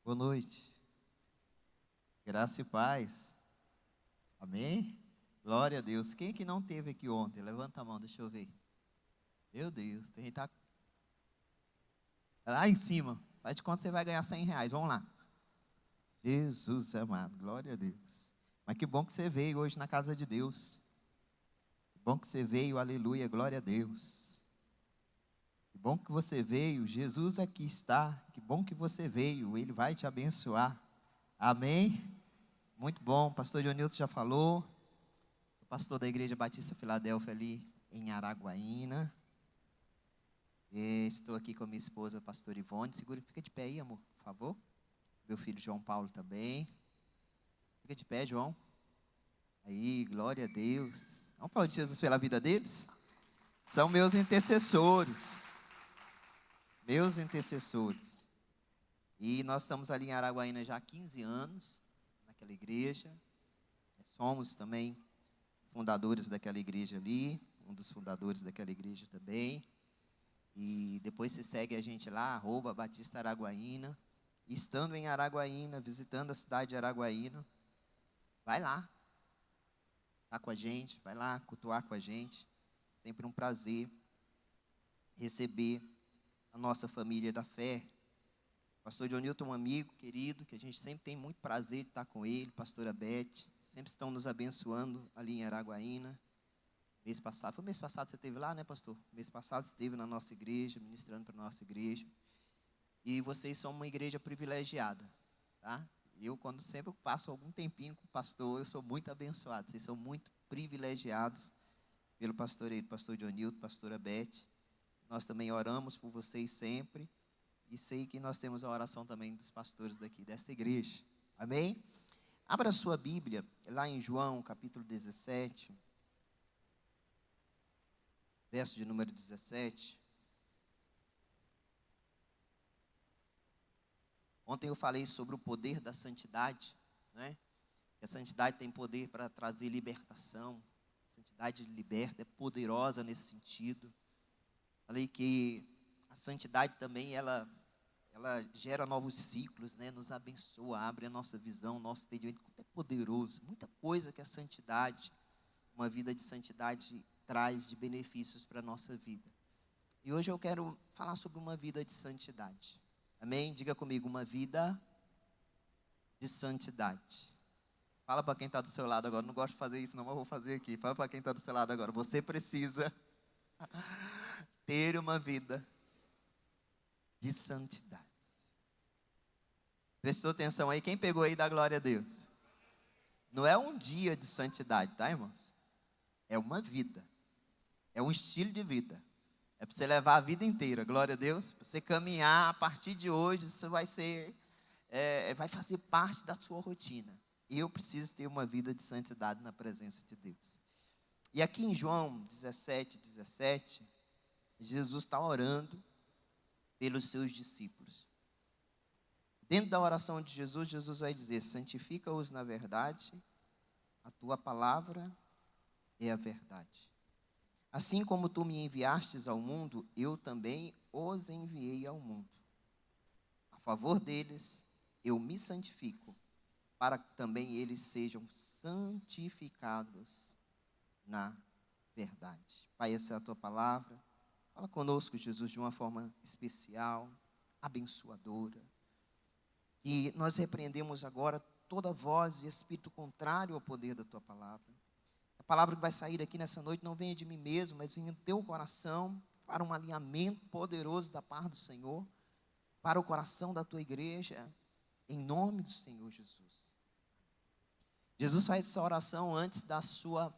Boa noite. Graça e paz. Amém? Glória a Deus. Quem que não teve aqui ontem? Levanta a mão, deixa eu ver. Meu Deus, tem gente tá lá em cima. Faz de conta que você vai ganhar R$ 100. Vamos lá. Jesus amado, glória a Deus. Mas que bom que você veio hoje na casa de Deus. Que bom que você veio, aleluia, glória a Deus. Que bom que você veio, Jesus aqui está. Que bom que você veio, Ele vai te abençoar. Amém? Muito bom, pastor Dionilton já falou. Sou pastor da Igreja Batista Filadélfia ali em Araguaína. Estou aqui com a minha esposa, pastor Ivone. Fica de pé aí, amor, por favor. Meu filho João Paulo também. Fica de pé, João. Aí, glória a Deus. Vamos aplaudir Jesus pela vida deles? São meus intercessores. Meus intercessores. E nós estamos ali em Araguaína já há 15 anos, naquela igreja. Somos também fundadores daquela igreja ali, um dos fundadores daquela igreja também. E depois você segue a gente lá, @Batista Araguaína. E estando em Araguaína, visitando a cidade de Araguaína, vai lá, tá com a gente, vai lá cultuar com a gente. Sempre um prazer receber a nossa família da fé. Pastor Dionilton, um amigo querido, que a gente sempre tem muito prazer de estar com ele, pastora Beth, sempre estão nos abençoando ali em Araguaína. Mês passado, foi mês passado que você esteve lá, né, pastor? Mês passado você esteve na nossa igreja, ministrando para a nossa igreja. E vocês são uma igreja privilegiada, tá? Eu, quando sempre passo algum tempinho com o pastor, eu sou muito abençoado. Vocês são muito privilegiados pelo pastoreiro, pastor Dionilton, pastora Beth. Nós também oramos por vocês sempre. E sei que nós temos a oração também dos pastores daqui, dessa igreja. Amém? Abra a sua Bíblia, lá em João, capítulo 17. Verso de número 17. Ontem eu falei sobre o poder da santidade, né? Que a santidade tem poder para trazer libertação. A santidade liberta, é poderosa nesse sentido. Falei que a santidade também, ela gera novos ciclos, né? Nos abençoa, abre a nossa visão, nosso entendimento. É poderoso, muita coisa que a santidade, uma vida de santidade traz de benefícios para a nossa vida. E hoje eu quero falar sobre uma vida de santidade. Amém? Diga comigo, uma vida de santidade. Fala para quem está do seu lado agora. Não gosto de fazer isso, não, mas vou fazer aqui. Fala para quem está do seu lado agora. Você precisa ter uma vida de santidade. Prestou atenção aí? Quem pegou aí, dá glória a Deus. Não é um dia de santidade, tá, irmãos? É uma vida. É um estilo de vida. É para você levar a vida inteira, glória a Deus. Para você caminhar a partir de hoje, isso vai ser, vai fazer parte da sua rotina. Eu preciso ter uma vida de santidade na presença de Deus. E aqui em João 17:17, Jesus está orando pelos seus discípulos. Dentro da oração de Jesus, Jesus vai dizer: santifica-os na verdade, a tua palavra é a verdade. Assim como tu me enviastes ao mundo, eu também os enviei ao mundo. A favor deles, eu me santifico, para que também eles sejam santificados na verdade. Pai, essa é a tua palavra. Fala conosco, Jesus, de uma forma especial, abençoadora. E nós repreendemos agora toda voz e espírito contrário ao poder da tua palavra. A palavra que vai sair aqui nessa noite não venha de mim mesmo, mas venha do teu coração, para um alinhamento poderoso da parte do Senhor, para o coração da tua igreja, em nome do Senhor Jesus. Jesus faz essa oração antes da sua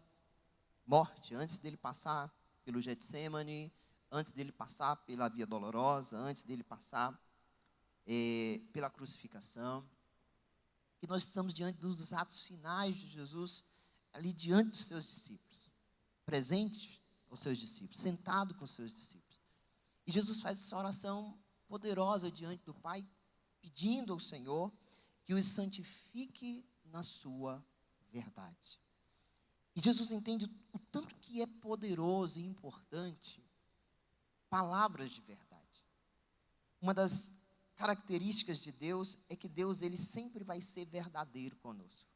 morte, antes dele passar pelo Getsemane, antes dele passar pela via dolorosa, antes dele passar pela crucificação. Que nós estamos diante dos atos finais de Jesus, ali diante dos seus discípulos, presente aos seus discípulos, sentado com os seus discípulos. E Jesus faz essa oração poderosa diante do Pai, pedindo ao Senhor que os santifique na sua verdade. E Jesus entende o tanto que é poderoso e importante palavras de verdade. Uma das características de Deus é que Deus, ele sempre vai ser verdadeiro conosco.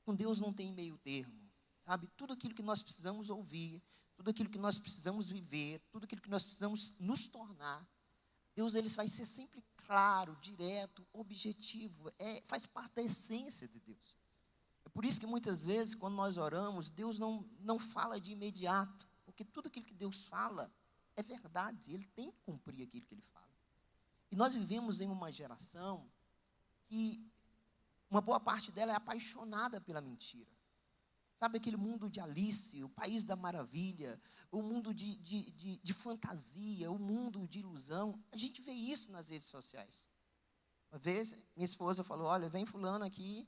Com Deus não tem meio termo, sabe? Tudo aquilo que nós precisamos ouvir, tudo aquilo que nós precisamos viver, tudo aquilo que nós precisamos nos tornar, Deus, ele vai ser sempre claro, direto, objetivo, faz parte da essência de Deus. É por isso que muitas vezes, quando nós oramos, Deus não fala de imediato, porque tudo aquilo que Deus fala é verdade, ele tem que cumprir aquilo que ele fala. E nós vivemos em uma geração que uma boa parte dela é apaixonada pela mentira. Sabe aquele mundo de Alice, o país da maravilha, o mundo de fantasia, o mundo de ilusão? A gente vê isso nas redes sociais. Uma vez, minha esposa falou, olha, vem fulano aqui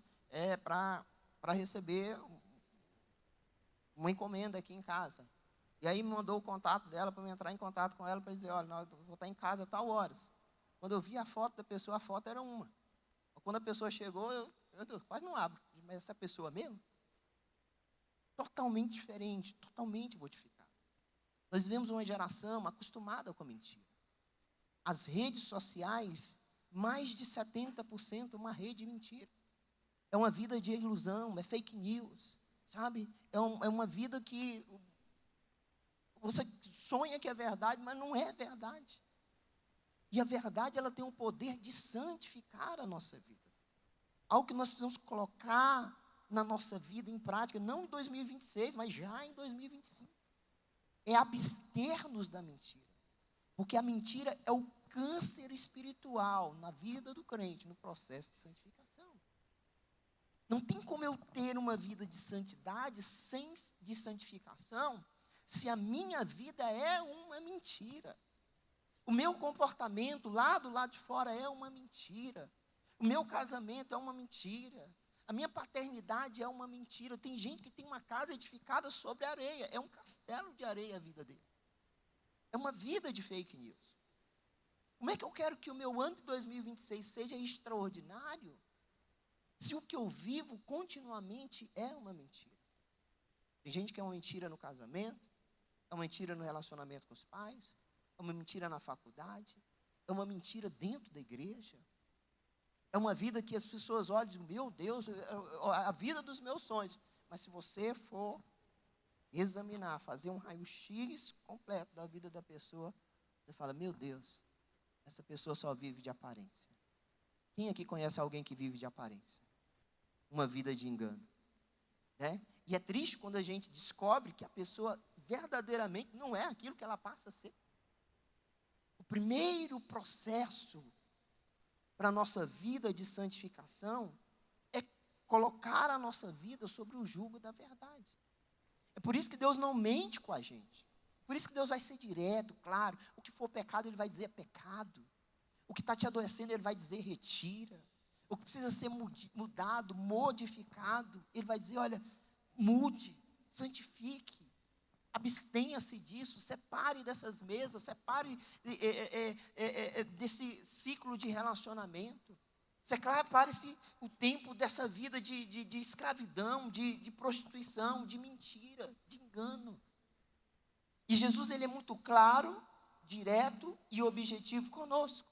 para receber uma encomenda aqui em casa. E aí me mandou o contato dela para eu entrar em contato com ela para dizer, olha, eu vou estar em casa a tal horas. Quando eu vi a foto da pessoa, a foto era uma. Quando a pessoa chegou, meu Deus, quase não abro. Mas essa pessoa mesmo? Totalmente diferente, totalmente modificada. Nós vivemos uma geração acostumada com a mentira. As redes sociais, mais de 70% uma rede de mentira. É uma vida de ilusão, é fake news, sabe? É uma vida que você sonha que é verdade, mas não é verdade. E a verdade, ela tem o poder de santificar a nossa vida. Algo que nós precisamos colocar na nossa vida em prática, não em 2026, mas já em 2025. É abster-nos da mentira. Porque a mentira é o câncer espiritual na vida do crente, no processo de santificação. Não tem como eu ter uma vida de santidade de santificação, se a minha vida é uma mentira. O meu comportamento lá do lado de fora é uma mentira. O meu casamento é uma mentira. A minha paternidade é uma mentira. Tem gente que tem uma casa edificada sobre areia. É um castelo de areia a vida dele. É uma vida de fake news. Como é que eu quero que o meu ano de 2026 seja extraordinário, se o que eu vivo continuamente é uma mentira? Tem gente que é uma mentira no casamento, é uma mentira no relacionamento com os pais, é uma mentira na faculdade, é uma mentira dentro da igreja. É uma vida que as pessoas olham e dizem, meu Deus, a vida dos meus sonhos. Mas se você for examinar, fazer um raio-x completo da vida da pessoa, você fala, meu Deus, essa pessoa só vive de aparência. Quem aqui conhece alguém que vive de aparência? Uma vida de engano. Né? E é triste quando a gente descobre que a pessoa verdadeiramente não é aquilo que ela passa a ser. O primeiro processo para a nossa vida de santificação é colocar a nossa vida sobre o jugo da verdade. É por isso que Deus não mente com a gente. Por isso que Deus vai ser direto, claro. O que for pecado, Ele vai dizer é pecado. O que está te adoecendo, Ele vai dizer retira. O que precisa ser mudado, modificado, Ele vai dizer, olha, mude, santifique. Abstenha-se disso, separe dessas mesas, separe desse ciclo de relacionamento. Separe-se o tempo dessa vida de escravidão, de prostituição, de mentira, de engano. E Jesus, ele é muito claro, direto e objetivo conosco.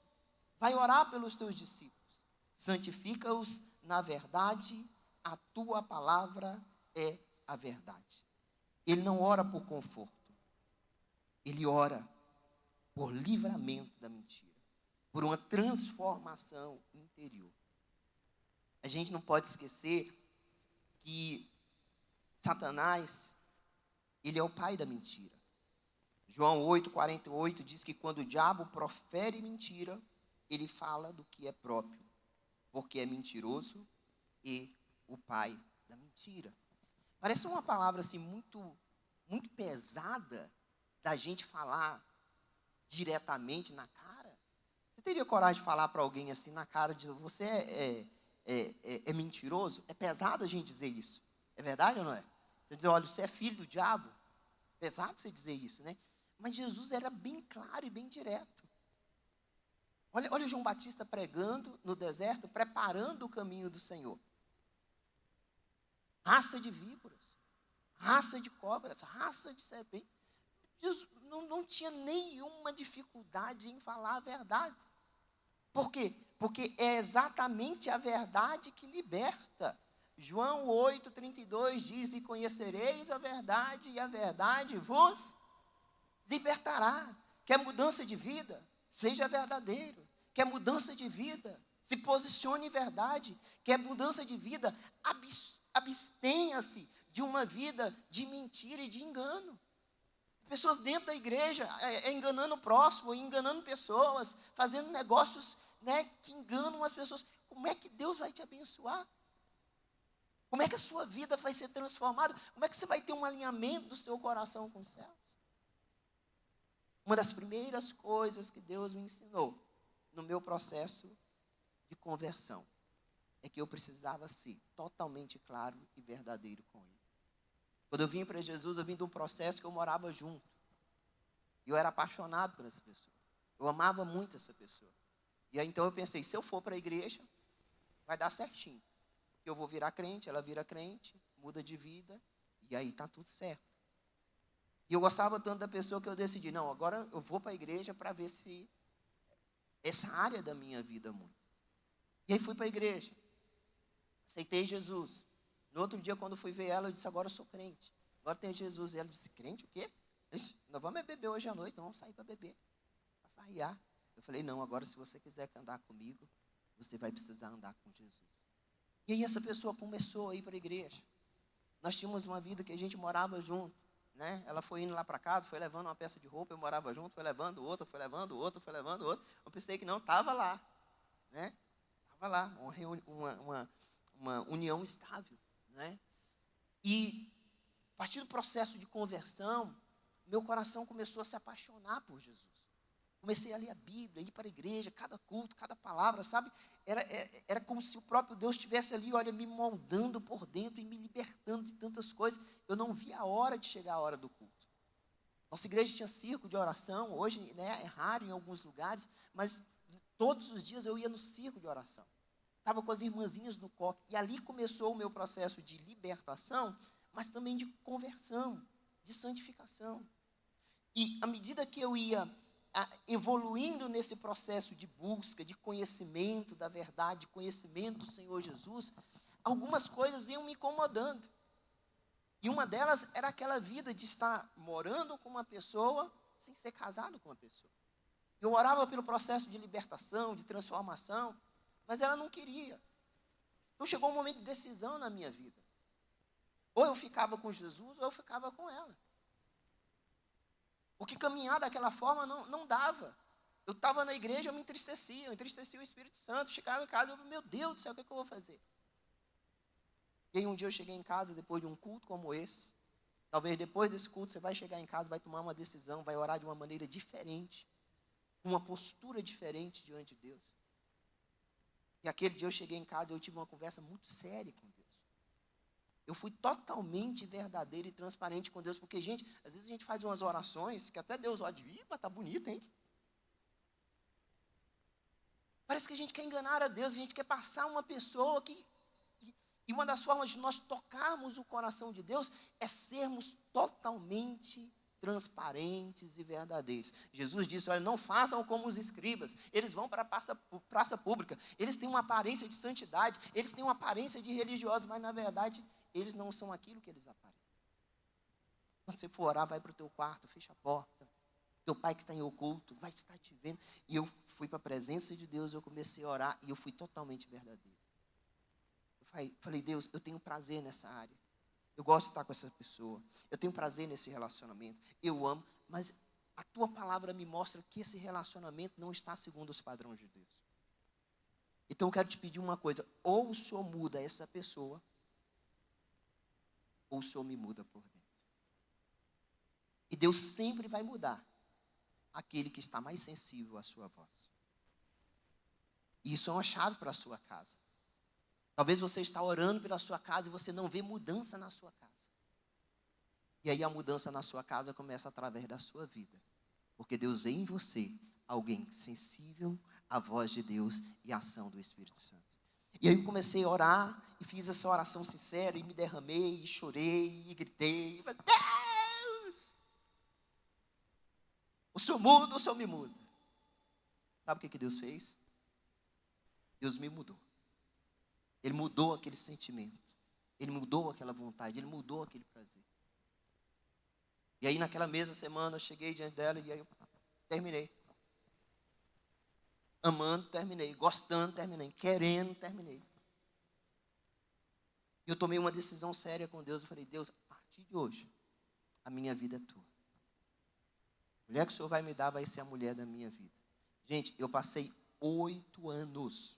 Vai orar pelos teus discípulos. Santifica-os na verdade, a tua palavra é a verdade. Ele não ora por conforto. Ele ora por livramento da mentira. Por uma transformação interior. A gente não pode esquecer que Satanás, ele é o pai da mentira. João 8,48 diz que quando o diabo profere mentira, ele fala do que é próprio, porque é mentiroso e o pai da mentira. Parece uma palavra assim muito, muito pesada da gente falar diretamente na cara. Você teria coragem de falar para alguém assim na cara, de você é mentiroso? É pesado a gente dizer isso. É verdade ou não é? Você diz, olha, você é filho do diabo. É pesado você dizer isso, né? Mas Jesus era bem claro e bem direto. Olha João Batista pregando no deserto, preparando o caminho do Senhor. Raça de víboras, raça de cobras, raça de serpente. Jesus não tinha nenhuma dificuldade em falar a verdade. Por quê? Porque é exatamente a verdade que liberta. João 8,32 diz: e conhecereis a verdade, e a verdade vos libertará. Quer mudança de vida? Seja verdadeiro. Quer mudança de vida? Se posicione em verdade. Quer mudança de vida? Abstenha-se de uma vida de mentira e de engano. Pessoas dentro da igreja enganando o próximo, enganando pessoas, fazendo negócios, né, que enganam as pessoas. Como é que Deus vai te abençoar? Como é que a sua vida vai ser transformada? Como é que você vai ter um alinhamento do seu coração com os céus? Uma das primeiras coisas que Deus me ensinou no meu processo de conversão é que eu precisava ser totalmente claro e verdadeiro com Ele. Quando eu vim para Jesus, eu vim de um processo que eu morava junto. E eu era apaixonado por essa pessoa. Eu amava muito essa pessoa. E aí então eu pensei, se eu for para a igreja, vai dar certinho. Eu vou virar crente, ela vira crente, muda de vida, e aí está tudo certo. E eu gostava tanto da pessoa que eu decidi, não, agora eu vou para a igreja para ver se essa área da minha vida muda. E aí fui para a igreja. Aceitei Jesus. No outro dia, quando fui ver ela, eu disse, agora eu sou crente. Agora tem Jesus. E ela disse, crente o quê? Nós vamos beber hoje à noite, então vamos sair para beber. Para farriar. Eu falei, não, agora se você quiser andar comigo, você vai precisar andar com Jesus. E aí essa pessoa começou a ir para a igreja. Nós tínhamos uma vida que a gente morava junto, né? Ela foi indo lá para casa, foi levando uma peça de roupa, eu morava junto, foi levando outra, foi levando outra, foi levando outra. Eu pensei que não, estava lá, né? Estava lá, uma união estável, né? E a partir do processo de conversão, meu coração começou a se apaixonar por Jesus. Comecei a ler a Bíblia, ir para a igreja, cada culto, cada palavra, sabe? Era como se o próprio Deus estivesse ali, olha, me moldando por dentro e me libertando de tantas coisas. Eu não via a hora de chegar a hora do culto. Nossa igreja tinha circo de oração, hoje, né, é raro em alguns lugares, mas todos os dias eu ia no circo de oração. Estava com as irmãzinhas no coque, e ali começou o meu processo de libertação, mas também de conversão, de santificação. E à medida que eu ia evoluindo nesse processo de busca, de conhecimento da verdade, de conhecimento do Senhor Jesus, algumas coisas iam me incomodando. E uma delas era aquela vida de estar morando com uma pessoa sem ser casado com uma pessoa. Eu orava pelo processo de libertação, de transformação, mas ela não queria. Então chegou um momento de decisão na minha vida. Ou eu ficava com Jesus, ou eu ficava com ela. Porque caminhar daquela forma não dava. Eu estava na igreja, eu entristecia o Espírito Santo. Chegava em casa, eu falei, meu Deus do céu, o que eu vou fazer? E aí um dia eu cheguei em casa, depois de um culto como esse. Talvez depois desse culto você vai chegar em casa, vai tomar uma decisão, vai orar de uma maneira diferente. Com uma postura diferente diante de Deus. E aquele dia eu cheguei em casa e eu tive uma conversa muito séria com Deus. Eu fui totalmente verdadeiro e transparente com Deus, porque, gente, às vezes a gente faz umas orações que até Deus olha, mas tá bonito, hein? Parece que a gente quer enganar a Deus, a gente quer passar uma pessoa que... E uma das formas de nós tocarmos o coração de Deus é sermos totalmente transparentes e verdadeiros. Jesus disse, olha, não façam como os escribas, eles vão para a praça pública, eles têm uma aparência de santidade, eles têm uma aparência de religiosos, mas na verdade eles não são aquilo que eles aparentam. Quando você for orar, vai para o teu quarto, fecha a porta, teu pai que está em oculto vai estar te vendo. E eu fui para a presença de Deus, eu comecei a orar e eu fui totalmente verdadeiro. Eu falei, Deus, eu tenho prazer nessa área. Eu gosto de estar com essa pessoa. Eu tenho prazer nesse relacionamento. Eu amo, mas a tua palavra me mostra que esse relacionamento não está segundo os padrões de Deus. Então eu quero te pedir uma coisa. Ou o Senhor muda essa pessoa, ou o Senhor me muda por dentro. E Deus sempre vai mudar aquele que está mais sensível à sua voz. E isso é uma chave para a sua casa. Talvez você está orando pela sua casa e você não vê mudança na sua casa. E aí a mudança na sua casa começa através da sua vida. Porque Deus vê em você alguém sensível à voz de Deus e à ação do Espírito Santo. E aí eu comecei a orar e fiz essa oração sincera e me derramei, e chorei, e gritei. Deus! O Senhor muda, o Senhor me muda. Sabe o que Deus fez? Deus me mudou. Ele mudou aquele sentimento. Ele mudou aquela vontade. Ele mudou aquele prazer. E aí naquela mesma semana eu cheguei diante dela e aí eu terminei. Amando, terminei. Gostando, terminei. Querendo, terminei. E eu tomei uma decisão séria com Deus. Eu falei, Deus, a partir de hoje, a minha vida é tua. A mulher que o Senhor vai me dar vai ser a mulher da minha vida. Gente, eu passei 8 anos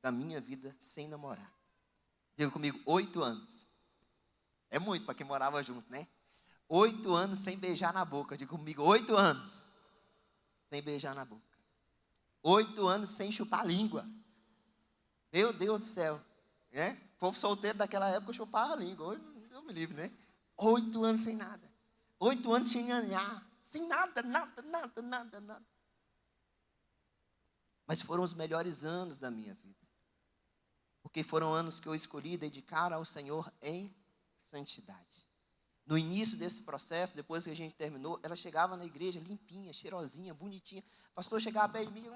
da minha vida sem namorar. Diga comigo, 8 anos. É muito para quem morava junto, né? 8 anos sem beijar na boca. Diga comigo, 8 anos sem beijar na boca. 8 anos sem chupar a língua. Meu Deus do céu. O povo solteiro daquela época chupava a língua. Hoje, Deus me livre, né? 8 anos sem nada. 8 anos sem ganhar. Sem nada. Mas foram os melhores anos da minha vida. Porque foram anos que eu escolhi dedicar ao Senhor em santidade. No início desse processo, depois que a gente terminou, ela chegava na igreja limpinha, cheirosinha, bonitinha. O pastor chegava perto de mim,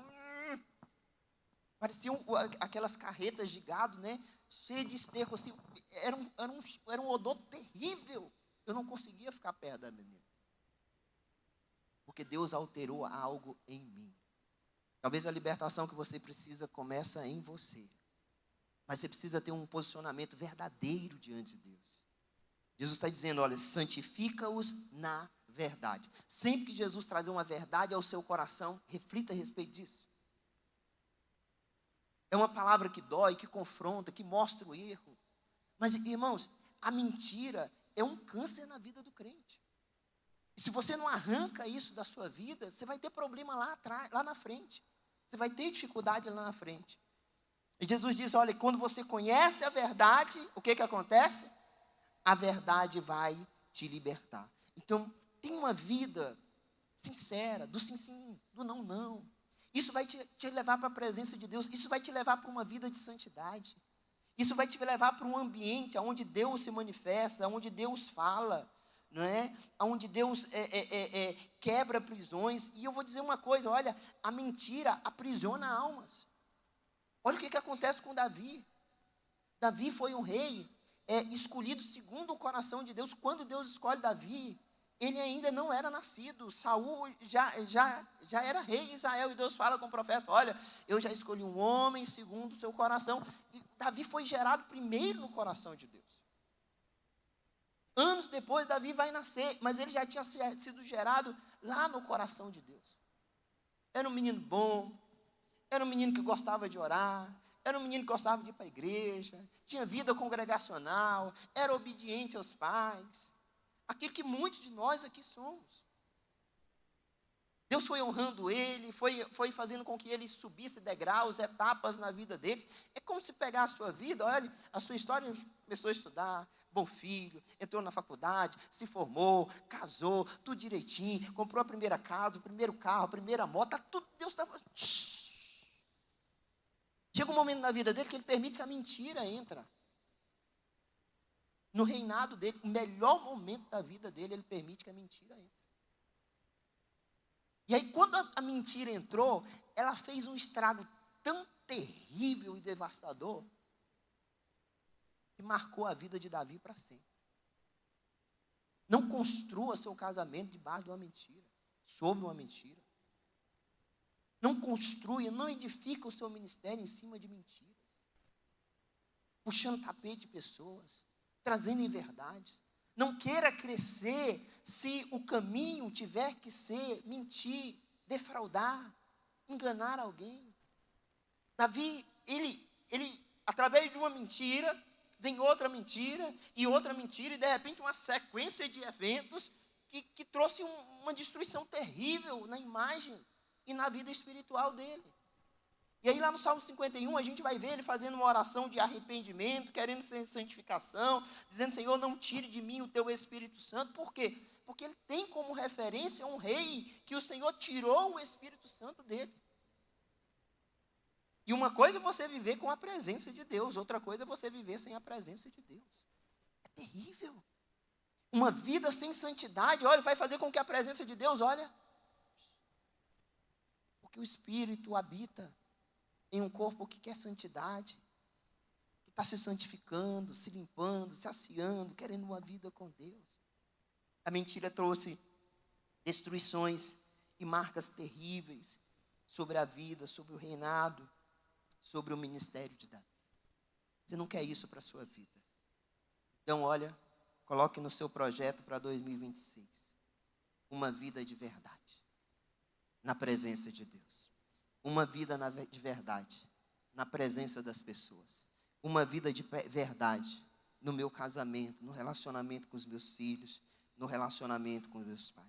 pareciam aquelas carretas de gado, né? Cheio de esterco, assim. Era um odor terrível. Eu não conseguia ficar perto da menina. Porque Deus alterou algo em mim. Talvez a libertação que você precisa começa em você. Mas você precisa ter um posicionamento verdadeiro diante de Deus. Jesus está dizendo, olha, santifica-os na verdade. Sempre que Jesus trazer uma verdade ao seu coração, reflita a respeito disso. É uma palavra que dói, que confronta, que mostra o erro. Mas, irmãos, a mentira é um câncer na vida do crente. E se você não arranca isso da sua vida, você vai ter problema lá atrás, lá na frente. Você vai ter dificuldade lá na frente. E Jesus diz, olha, quando você conhece a verdade, o que acontece? A verdade vai te libertar. Então, tem uma vida sincera, do sim, sim, do não, não. Isso vai te levar para a presença de Deus. Isso vai te levar para uma vida de santidade. Isso vai te levar para um ambiente onde Deus se manifesta, onde Deus fala, não é? Onde Deus quebra prisões. E eu vou dizer uma coisa, olha, a mentira aprisiona almas. Olha o que acontece com Davi. Davi foi um rei escolhido segundo o coração de Deus. Quando Deus escolhe Davi, ele ainda não era nascido. Saul já era rei de Israel. E Deus fala com o profeta, olha, eu já escolhi um homem segundo o seu coração. E Davi foi gerado primeiro no coração de Deus. Anos depois, Davi vai nascer, mas ele já tinha sido gerado lá no coração de Deus. Era um menino bom, era um menino que gostava de orar, era um menino que gostava de ir para a igreja, tinha vida congregacional, era obediente aos pais. Aquilo que muitos de nós aqui somos. Deus foi honrando ele, foi fazendo com que ele subisse degraus, etapas na vida dele. É como se pegar a sua vida, olha, a sua história, começou a estudar, bom filho, entrou na faculdade, se formou, casou, tudo direitinho, comprou a primeira casa, o primeiro carro, a primeira moto, tá tudo, Deus estava... Chega um momento na vida dele que ele permite que a mentira entre. No reinado dele, o melhor momento da vida dele, ele permite que a mentira entre. E aí, quando a mentira entrou, ela fez um estrago tão terrível e devastador, que marcou a vida de Davi para sempre. Não construa seu casamento debaixo de uma mentira, sobre uma mentira. Não construa, não edifica o seu ministério em cima de mentiras. Puxando tapete de pessoas, trazendo inverdades. Não queira crescer se o caminho tiver que ser mentir, defraudar, enganar alguém. Davi, ele através de uma mentira, vem outra mentira, e de repente uma sequência de eventos que trouxe uma destruição terrível na imagem e na vida espiritual dele. E aí lá no Salmo 51, a gente vai ver ele fazendo uma oração de arrependimento, querendo santificação, dizendo, Senhor, não tire de mim o teu Espírito Santo. Por quê? Porque ele tem como referência um rei que o Senhor tirou o Espírito Santo dele. E uma coisa é você viver com a presença de Deus, outra coisa é você viver sem a presença de Deus. É terrível. Uma vida sem santidade, olha, vai fazer com que a presença de Deus, olha, porque o Espírito habita em um corpo que quer santidade, que está se santificando, se limpando, se aciando, querendo uma vida com Deus. A mentira trouxe destruições e marcas terríveis sobre a vida, sobre o reinado, sobre o ministério de Davi. Você não quer isso para a sua vida. Então, olha, coloque no seu projeto para 2026 uma vida de verdade, na presença de Deus. Uma vida de verdade, na presença das pessoas. Uma vida de verdade no meu casamento, no relacionamento com os meus filhos, no relacionamento com os meus pais.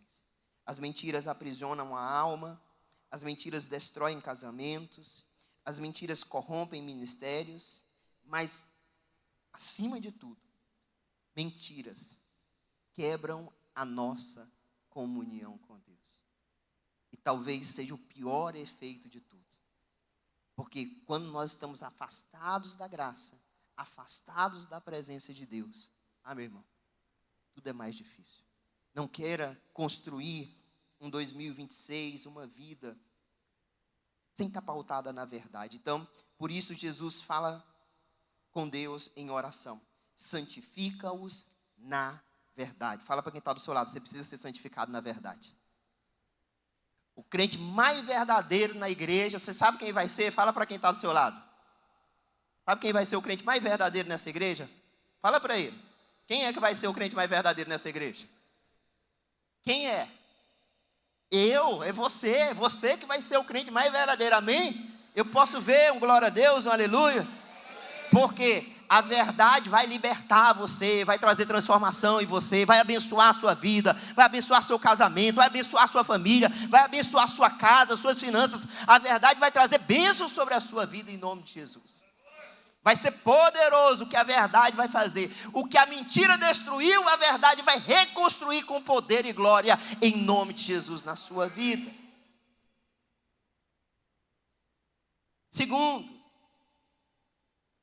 As mentiras aprisionam a alma, as mentiras destroem casamentos, as mentiras corrompem ministérios, mas, acima de tudo, mentiras quebram a nossa comunhão com Deus. E talvez seja o pior efeito de tudo. Porque quando nós estamos afastados da graça, afastados da presença de Deus, meu irmão, tudo é mais difícil. Não queira construir um 2026, uma vida sem estar pautada na verdade. Então, por isso Jesus fala com Deus em oração. Santifica-os na verdade. Fala para quem está do seu lado, você precisa ser santificado na verdade. O crente mais verdadeiro na igreja, você sabe quem vai ser? Fala para quem está do seu lado. Sabe quem vai ser o crente mais verdadeiro nessa igreja? Fala para ele. Quem é que vai ser o crente mais verdadeiro nessa igreja? Quem é? É você que vai ser o crente mais verdadeiro, amém? Eu posso ver um glória a Deus, um aleluia? Porque a verdade vai libertar você, vai trazer transformação em você, vai abençoar a sua vida, vai abençoar seu casamento, vai abençoar sua família, vai abençoar sua casa, suas finanças. A verdade vai trazer bênçãos sobre a sua vida em nome de Jesus. Vai ser poderoso o que a verdade vai fazer. O que a mentira destruiu, a verdade vai reconstruir com poder e glória em nome de Jesus na sua vida. Segundo,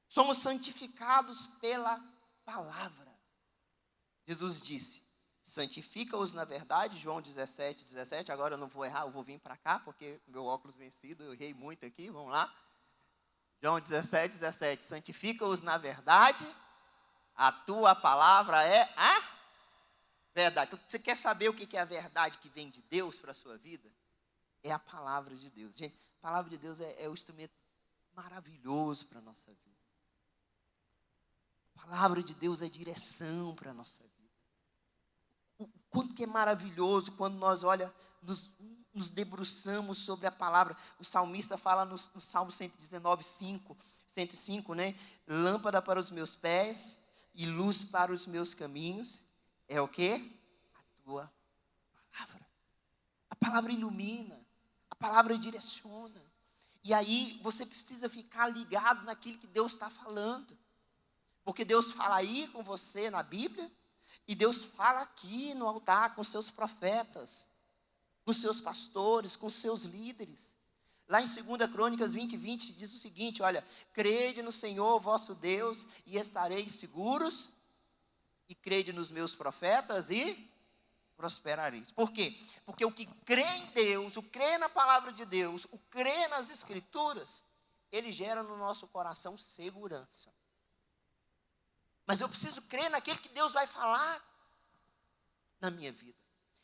somos santificados pela palavra. Jesus disse, santifica-os na verdade, João 17. Agora eu não vou errar, eu vou vir para cá, porque meu óculos vencido, eu errei muito aqui, vamos lá. João 17, santifica-os na verdade, a tua palavra é a verdade. Então, você quer saber o que é a verdade que vem de Deus para a sua vida? É a palavra de Deus. Gente, a palavra de Deus é o instrumento maravilhoso para a nossa vida. A palavra de Deus é direção para a nossa vida. O quanto que é maravilhoso quando nós, nos debruçamos sobre a palavra. O salmista fala no Salmo 105, né? Lâmpada para os meus pés e luz para os meus caminhos. É o quê? A tua palavra. A palavra ilumina. A palavra direciona. E aí você precisa ficar ligado naquilo que Deus está falando. Porque Deus fala aí com você na Bíblia. E Deus fala aqui no altar com seus profetas, com seus pastores, com seus líderes. Lá em 2 Crônicas 20 diz o seguinte, olha, crede no Senhor vosso Deus e estareis seguros, e crede nos meus profetas e prosperareis. Por quê? Porque o que crê em Deus, o crê na palavra de Deus, o crê nas Escrituras, ele gera no nosso coração segurança. Mas eu preciso crer naquele que Deus vai falar na minha vida.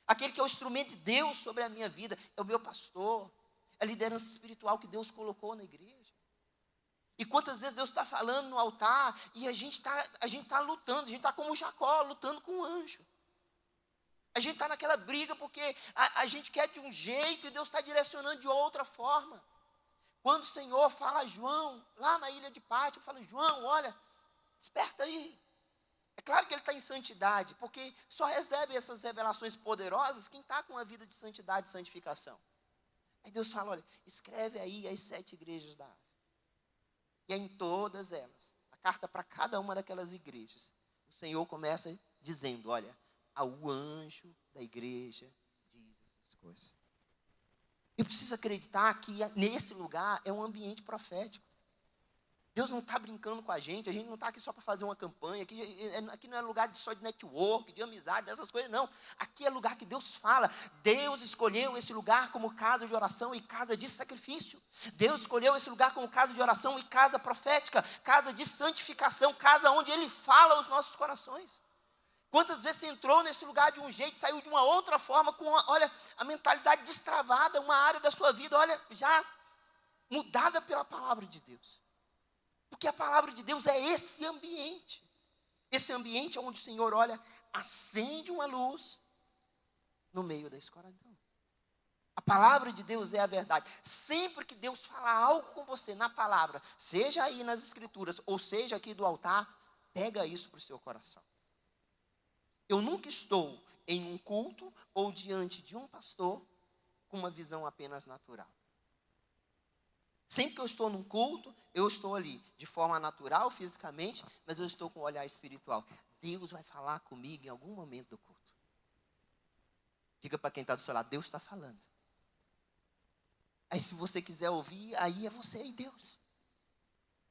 Aquele que é o instrumento de Deus sobre a minha vida, é o meu pastor, é a liderança espiritual que Deus colocou na igreja. E quantas vezes Deus está falando no altar e a gente está lutando, a gente está como Jacó, lutando com o anjo. A gente está naquela briga porque a gente quer de um jeito e Deus está direcionando de outra forma. Quando o Senhor fala a João, lá na ilha de Pátio, fala, João, olha, desperta aí. É claro que ele está em santidade, porque só recebe essas revelações poderosas quem está com a vida de santidade e santificação. Aí Deus fala, olha, escreve aí as 7 igrejas da Ásia. E é em todas elas, a carta para cada uma daquelas igrejas, o Senhor começa dizendo, olha, ao anjo da igreja diz essas coisas. Eu preciso acreditar que nesse lugar é um ambiente profético. Deus não está brincando com a gente não está aqui só para fazer uma campanha, aqui não é lugar só de network, de amizade, dessas coisas, não. Aqui é lugar que Deus fala. Deus escolheu esse lugar como casa de oração e casa de sacrifício. Deus escolheu esse lugar como casa de oração e casa profética, casa de santificação, casa onde Ele fala aos nossos corações. Quantas vezes você entrou nesse lugar de um jeito, saiu de uma outra forma, com, a mentalidade destravada, uma área da sua vida, já mudada pela palavra de Deus. Porque a palavra de Deus é esse ambiente. Esse ambiente onde o Senhor, acende uma luz no meio da escuridão. A palavra de Deus é a verdade. Sempre que Deus falar algo com você na palavra, seja aí nas escrituras, ou seja aqui do altar, pega isso para o seu coração. Eu nunca estou em um culto ou diante de um pastor com uma visão apenas natural. Sempre que eu estou num culto, eu estou ali de forma natural, fisicamente, mas eu estou com um olhar espiritual. Deus vai falar comigo em algum momento do culto. Diga para quem está do seu lado, Deus está falando. Aí se você quiser ouvir, aí é você e Deus.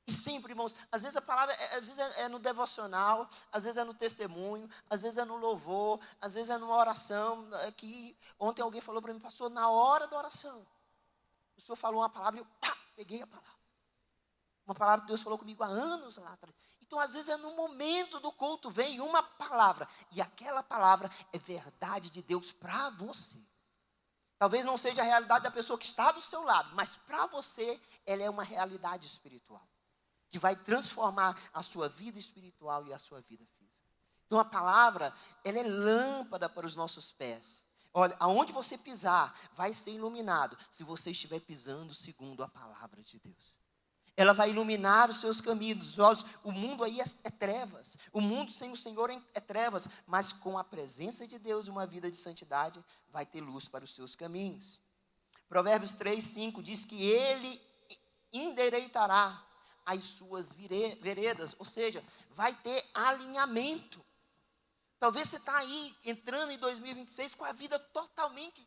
E sempre, irmãos, às vezes a palavra, às vezes é no devocional, às vezes é no testemunho, às vezes é no louvor, às vezes é numa oração, que ontem alguém falou para mim, pastor, na hora da oração, o senhor falou uma palavra e eu peguei a palavra. Uma palavra que Deus falou comigo há anos lá atrás. Então, às vezes é no momento do culto, vem uma palavra, e aquela palavra é verdade de Deus para você. Talvez não seja a realidade da pessoa que está do seu lado, mas para você, ela é uma realidade espiritual, que vai transformar a sua vida espiritual e a sua vida física. Então, a palavra, ela é lâmpada para os nossos pés. Olha, aonde você pisar, vai ser iluminado, se você estiver pisando segundo a palavra de Deus. Ela vai iluminar os seus caminhos. O mundo aí é trevas. O mundo sem o Senhor é trevas. Mas com a presença de Deus, uma vida de santidade, vai ter luz para os seus caminhos. Provérbios 3:5 diz que Ele endireitará as suas veredas. Ou seja, vai ter alinhamento. Talvez você está aí entrando em 2026 com a vida totalmente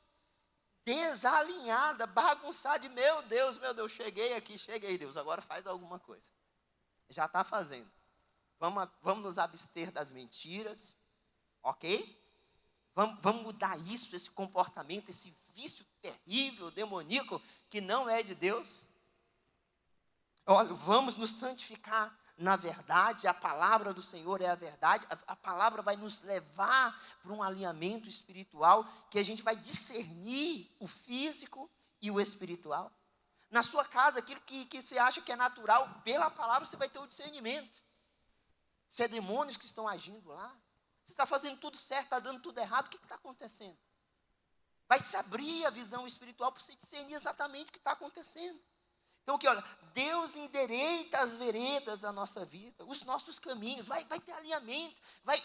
desalinhada, bagunçada, de meu Deus, cheguei aqui, Deus, agora faz alguma coisa. Já está fazendo. Vamos nos abster das mentiras, ok? Vamos mudar isso, esse comportamento, esse vício terrível, demoníaco, que não é de Deus. Olha, vamos nos santificar na verdade, a palavra do Senhor é a verdade, a palavra vai nos levar para um alinhamento espiritual, que a gente vai discernir o físico e o espiritual. Na sua casa, aquilo que você acha que é natural, pela palavra você vai ter o discernimento. Se é demônios que estão agindo lá, você está fazendo tudo certo, está dando tudo errado, o que está acontecendo? Vai se abrir a visão espiritual para você discernir exatamente o que está acontecendo. Então, Deus endireita as veredas da nossa vida, os nossos caminhos, vai ter alinhamento,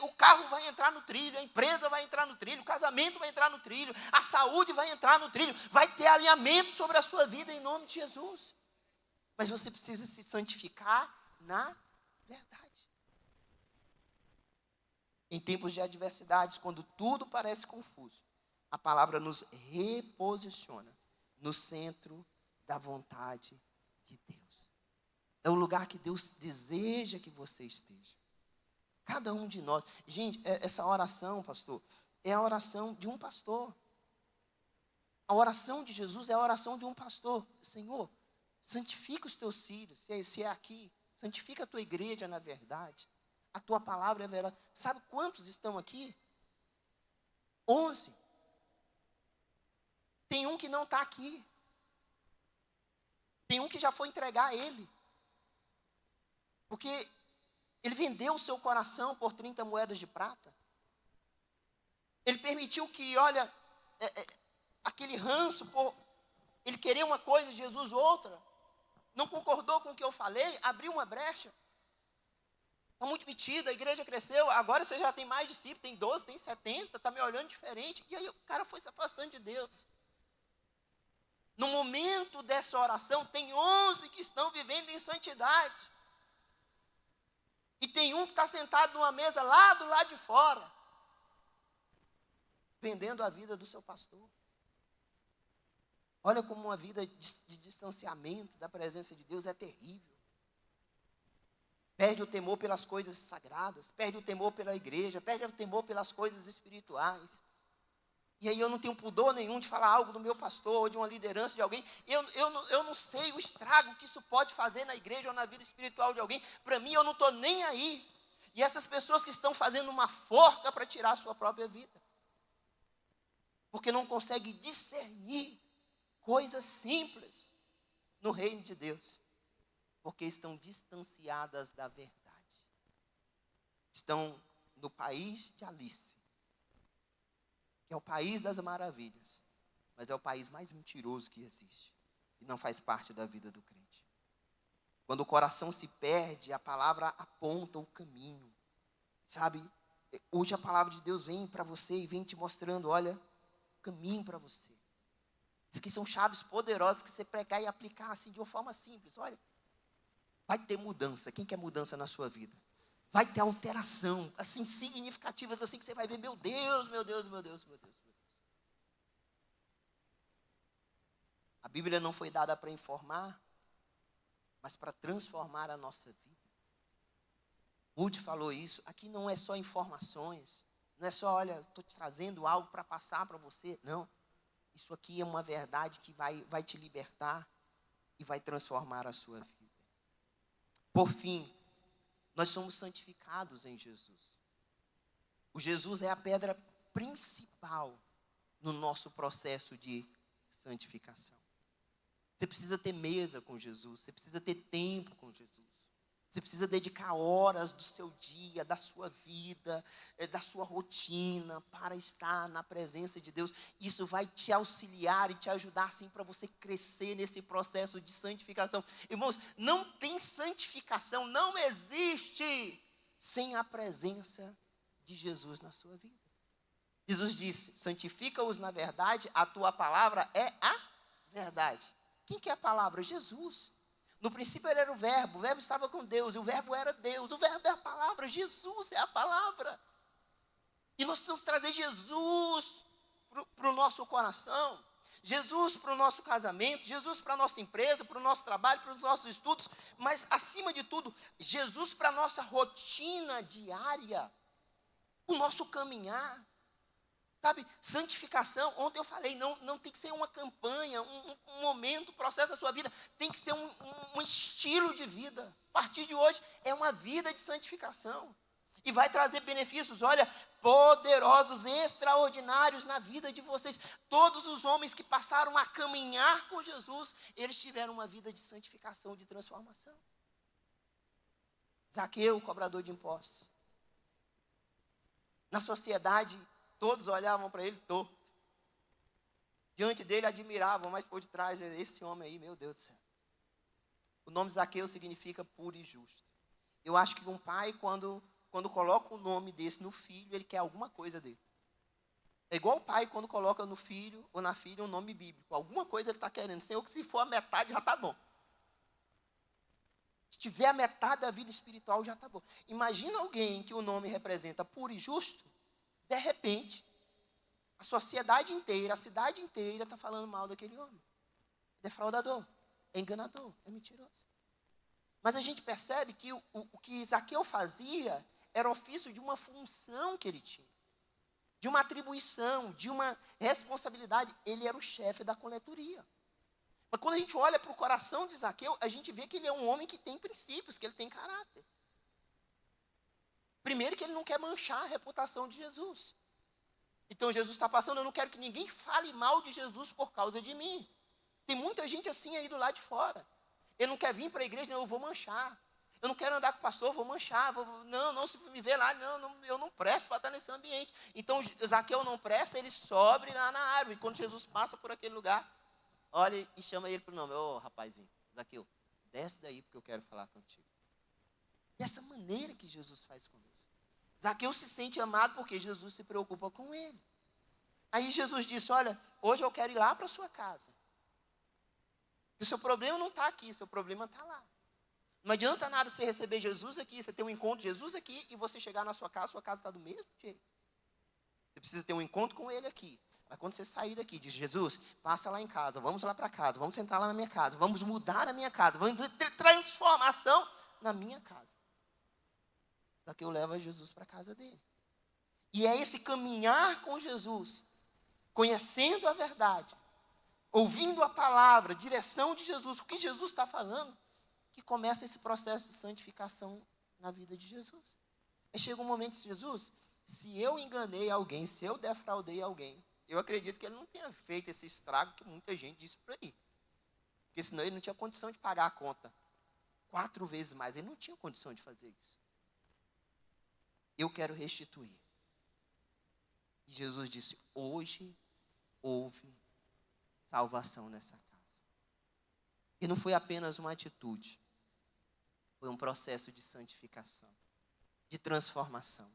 o carro vai entrar no trilho, a empresa vai entrar no trilho, o casamento vai entrar no trilho, a saúde vai entrar no trilho, vai ter alinhamento sobre a sua vida em nome de Jesus. Mas você precisa se santificar na verdade. Em tempos de adversidades, quando tudo parece confuso, a palavra nos reposiciona no centro da vontade de Deus. É o lugar que Deus deseja que você esteja. Cada um de nós. Gente, essa oração, pastor, é a oração de um pastor. A oração de Jesus é a oração de um pastor. Senhor, santifica os teus filhos, se é aqui. Santifica a tua igreja na verdade. A tua palavra é verdade. Sabe quantos estão aqui? 11. Tem um que não está aqui. Tem um que já foi entregar a ele. Porque ele vendeu o seu coração por 30 moedas de prata. Ele permitiu que, aquele ranço, por ele querer uma coisa e Jesus outra, não concordou com o que eu falei, abriu uma brecha. Está muito metido, a igreja cresceu, agora você já tem mais discípulos, tem 12, tem 70, está me olhando diferente. E aí o cara foi se afastando de Deus. No momento dessa oração, tem 11 que estão vivendo em santidade. E tem um que está sentado numa mesa lá do lado de fora, vendendo a vida do seu pastor. Olha como uma vida de distanciamento da presença de Deus é terrível. perde o temor pelas coisas sagradas, perde o temor pela igreja, perde o temor pelas coisas espirituais. E aí eu não tenho pudor nenhum de falar algo do meu pastor, ou de uma liderança de alguém. Eu não sei o estrago que isso pode fazer na igreja ou na vida espiritual de alguém. Para mim, eu não estou nem aí. E essas pessoas que estão fazendo uma forca para tirar a sua própria vida. Porque não conseguem discernir coisas simples no reino de Deus. Porque estão distanciadas da verdade. Estão no país de Alice, que é o país das maravilhas, mas é o país mais mentiroso que existe, e não faz parte da vida do crente. Quando o coração se perde, a palavra aponta o caminho, sabe? Hoje a palavra de Deus vem para você e vem te mostrando, olha, o caminho para você. Isso aqui são chaves poderosas que você pregar e aplicar assim de uma forma simples. Olha, vai ter mudança. Quem quer mudança na sua vida? Vai ter alteração, assim, significativas, assim, que você vai ver, meu Deus, meu Deus, meu Deus, meu Deus, meu Deus. A Bíblia não foi dada para informar, mas para transformar a nossa vida. Wood falou isso, aqui não é só informações, não é só, olha, estou te trazendo algo para passar para você, não. Isso aqui é uma verdade que vai te libertar e vai transformar a sua vida. Por fim, nós somos santificados em Jesus. O Jesus é a pedra principal no nosso processo de santificação. Você precisa ter mesa com Jesus, você precisa ter tempo com Jesus. Você precisa dedicar horas do seu dia, da sua vida, da sua rotina, para estar na presença de Deus. Isso vai te auxiliar e te ajudar, sim, para você crescer nesse processo de santificação. Irmãos, não tem santificação, não existe sem a presença de Jesus na sua vida. Jesus disse, santifica-os na verdade, a tua palavra é a verdade. Quem que é a palavra? Jesus. No princípio ele era o verbo estava com Deus, e o verbo era Deus, o verbo é a palavra, Jesus é a palavra. E nós precisamos trazer Jesus para o nosso coração, Jesus para o nosso casamento, Jesus para a nossa empresa, para o nosso trabalho, para os nossos estudos, mas acima de tudo, Jesus para a nossa rotina diária, o nosso caminhar. Sabe, santificação, ontem eu falei, não tem que ser uma campanha, um momento, um processo da sua vida, tem que ser um estilo de vida. A partir de hoje, é uma vida de santificação. E vai trazer benefícios, olha, poderosos, extraordinários na vida de vocês. Todos os homens que passaram a caminhar com Jesus, eles tiveram uma vida de santificação, de transformação. Zaqueu, cobrador de impostos. Na sociedade, todos olhavam para ele torto. Diante dele admiravam, mas por detrás, esse homem aí, meu Deus do céu. O nome Zaqueu significa puro e justo. Eu acho que um pai, quando coloca o nome desse no filho, ele quer alguma coisa dele. É igual o pai quando coloca no filho ou na filha um nome bíblico. Alguma coisa ele está querendo. Senhor, que se for a metade já está bom. Se tiver a metade da vida espiritual já está bom. Imagina alguém que o nome representa puro e justo. De repente, a sociedade inteira, a cidade inteira está falando mal daquele homem. É defraudador, é enganador, é mentiroso. Mas a gente percebe que o que Zaqueu fazia era ofício de uma função que ele tinha. De uma atribuição, de uma responsabilidade. Ele era o chefe da coletoria. Mas quando a gente olha para o coração de Zaqueu, a gente vê que ele é um homem que tem princípios, que ele tem caráter. Primeiro que ele não quer manchar a reputação de Jesus. Então Jesus está passando, eu não quero que ninguém fale mal de Jesus por causa de mim. Tem muita gente assim aí do lado de fora. Ele não quer vir para a igreja, não, eu vou manchar. Eu não quero andar com o pastor, vou manchar. Não, se me ver lá, eu não presto para estar nesse ambiente. Então Zaqueu não presta, ele sobe lá na árvore. Quando Jesus passa por aquele lugar, olha e chama ele para o nome. Ô, rapazinho, Zaqueu, desce daí porque eu quero falar contigo. Dessa maneira que Jesus faz conosco. Zaqueu se sente amado porque Jesus se preocupa com ele. Aí Jesus disse, olha, hoje eu quero ir lá para a sua casa. O seu problema não está aqui, seu problema está lá. Não adianta nada você receber Jesus aqui, você ter um encontro de Jesus aqui e você chegar na sua casa está do mesmo jeito. Você precisa ter um encontro com ele aqui. Mas quando você sair daqui, diz, Jesus, passa lá em casa, vamos lá para casa, vamos sentar lá na minha casa, vamos mudar a minha casa, vamos ter transformação na minha casa. Zaqueu leva Jesus para a casa dele. E é esse caminhar com Jesus, conhecendo a verdade, ouvindo a palavra, direção de Jesus, o que Jesus está falando, que começa esse processo de santificação na vida de Jesus. Aí chega um momento de Jesus, se eu enganei alguém, se eu defraudei alguém, eu acredito que ele não tenha feito esse estrago que muita gente disse por aí. Porque senão ele não tinha condição de pagar a conta 4 vezes mais. Ele não tinha condição de fazer isso. Eu quero restituir. E Jesus disse, hoje houve salvação nessa casa. E não foi apenas uma atitude. Foi um processo de santificação, de transformação.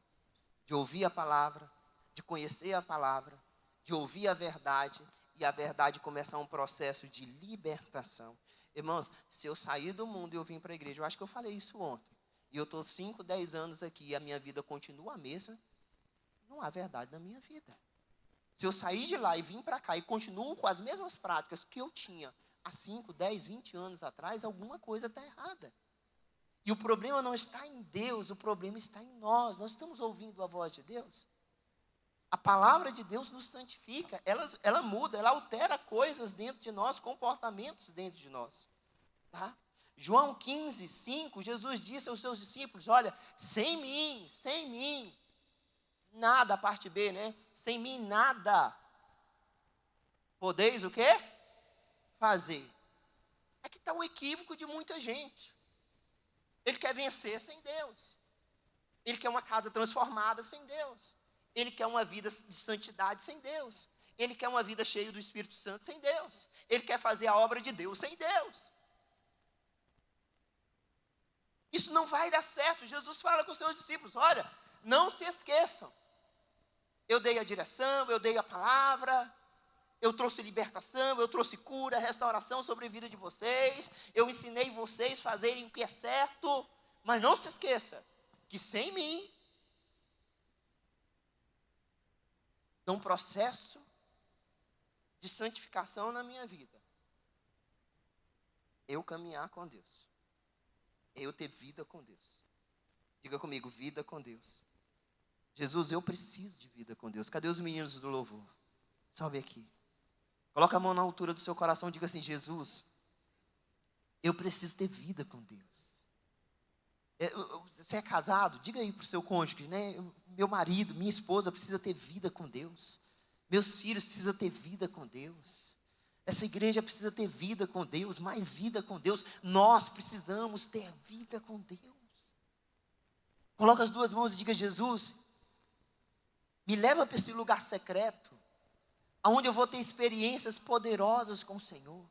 De ouvir a palavra, de conhecer a palavra, de ouvir a verdade, e a verdade começar um processo de libertação. Irmãos, se eu sair do mundo e eu vim para a igreja, eu acho que eu falei isso ontem, e eu estou 5, 10 anos aqui, e a minha vida continua a mesma, não há verdade na minha vida. Se eu sair de lá e vim para cá, e continuo com as mesmas práticas que eu tinha há 5, 10, 20 anos atrás, alguma coisa está errada. E o problema não está em Deus, o problema está em nós. Nós estamos ouvindo a voz de Deus? A palavra de Deus nos santifica, ela muda, ela altera coisas dentro de nós, comportamentos dentro de nós. Tá? João 15, 5, Jesus disse aos seus discípulos, olha, sem mim, nada, a parte B, né? Sem mim, nada. Podeis o quê? Fazer. Aqui está o equívoco de muita gente. Ele quer vencer sem Deus. Ele quer uma casa transformada sem Deus. Ele quer uma vida de santidade sem Deus. Ele quer uma vida cheia do Espírito Santo sem Deus. Ele quer fazer a obra de Deus sem Deus. Isso não vai dar certo. Jesus fala com os seus discípulos, olha, não se esqueçam. Eu dei a direção, eu dei a palavra, eu trouxe libertação, eu trouxe cura, restauração sobre a vida de vocês, eu ensinei vocês a fazerem o que é certo, mas não se esqueça que sem mim, num processo de santificação na minha vida, eu caminhar com Deus, eu ter vida com Deus. Diga comigo, vida com Deus. Jesus, eu preciso de vida com Deus. Cadê os meninos do louvor? Sobe aqui. Coloca a mão na altura do seu coração e diga assim, Jesus, eu preciso ter vida com Deus. Você é casado? Diga aí para o seu cônjuge, né? Meu marido, minha esposa precisa ter vida com Deus. Meus filhos precisam ter vida com Deus. Essa igreja precisa ter vida com Deus, mais vida com Deus. Nós precisamos ter vida com Deus. Coloca as 2 mãos e diga, Jesus, me leva para esse lugar secreto, onde eu vou ter experiências poderosas com o Senhor.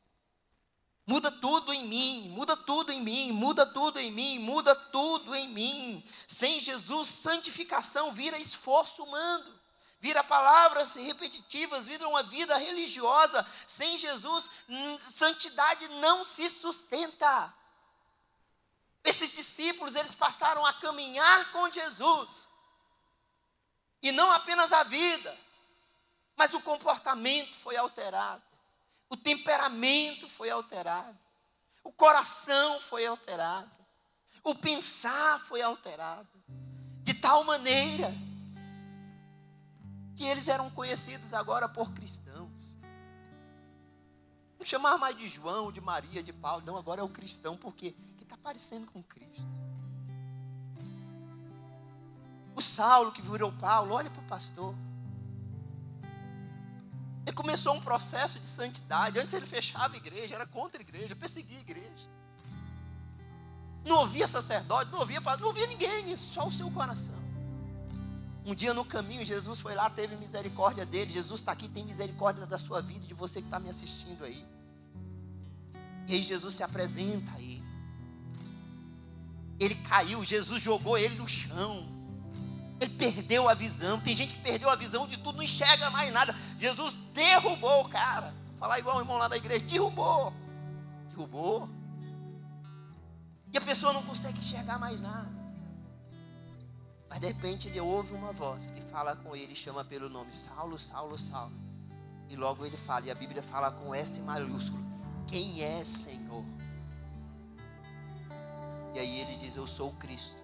Muda tudo em mim, muda tudo em mim, muda tudo em mim, muda tudo em mim. Sem Jesus, santificação vira esforço humano, vira palavras repetitivas, vira uma vida religiosa. Sem Jesus, santidade não se sustenta. Esses discípulos, eles passaram a caminhar com Jesus. E não apenas a vida, mas o comportamento foi alterado. O temperamento foi alterado. O coração foi alterado. O pensar foi alterado. De tal maneira que eles eram conhecidos agora por cristãos. Não chamava mais de João, de Maria, de Paulo. Não, agora é o cristão, porque está parecendo com Cristo. O Saulo que virou Paulo, olha para o pastor. Ele começou um processo de santidade. Antes ele fechava a igreja, era contra a igreja, perseguia a igreja. Não ouvia sacerdote, não ouvia ninguém, só o seu coração. Um dia no caminho, Jesus foi lá, teve misericórdia dele. Jesus está aqui, tem misericórdia da sua vida, de você que está me assistindo aí. E aí Jesus se apresenta a ele. Ele caiu, Jesus jogou ele no chão. Ele perdeu a visão. Tem gente que perdeu a visão de tudo, não enxerga mais nada. Jesus derrubou o cara. Falar igual o irmão lá da igreja, derrubou. E a pessoa não consegue enxergar mais nada. Mas de repente ele ouve uma voz que fala com ele, chama pelo nome, Saulo, Saulo, Saulo. E logo ele fala, e a Bíblia fala com S maiúsculo, quem é Senhor? E aí ele diz, eu sou o Cristo.